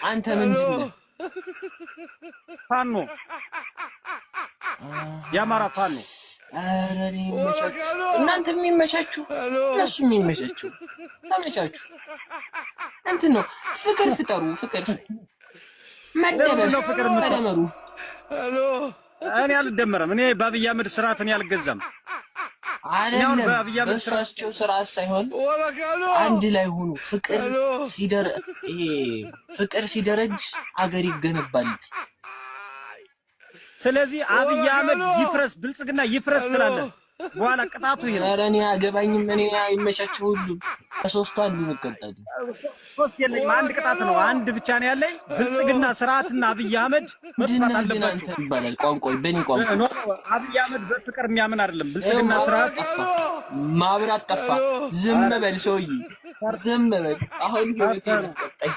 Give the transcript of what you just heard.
አንተ ምንድነህ? ፋኖ የአማራ ፋኖ። ኧረ እኔ ይመቻችሁ፣ እናንተ የሚመቻችሁ እነሱ የሚመቻችሁ ተመቻችሁ። እንትን ነው ፍቅር ፍጠሩ፣ ፍቅር መደመሩ። እኔ አልደመረም። እኔ በአብይ አህመድ ስርዓት እኔ አልገዛም። አይደለም በእሳቸው ስርዓት ሳይሆን አንድ ላይ ሆኑ። ፍቅር ሲደረጅ አገር ይገነባል። ስለዚህ አብይ አህመድ ይፍረስ፣ ብልጽግና ይፍረስ ትላለህ። በኋላ ቅጣቱ ይሄ ነው። ኧረ እኔ አገባኝም። እኔ አይመቻቸው ሁሉም ከሶስቱ አንዱ እንቀጣለን። ሶስት የለኝም፣ አንድ ቅጣት ነው። አንድ ብቻ ነው ያለኝ። ብልጽግና ስርዓትና አብይ አህመድ መጥፋት አለባቸው ይባላል። ቋንቋ በእኔ ቋንቋ አብይ አህመድ በፍቅር የሚያምን አይደለም። ብልጽግና ስርዓት ጠፋ፣ ማብራት ጠፋ። ዝም በል ሰውዬ፣ ዝም በል። አሁን ህይወቴ ነው ቀጣይ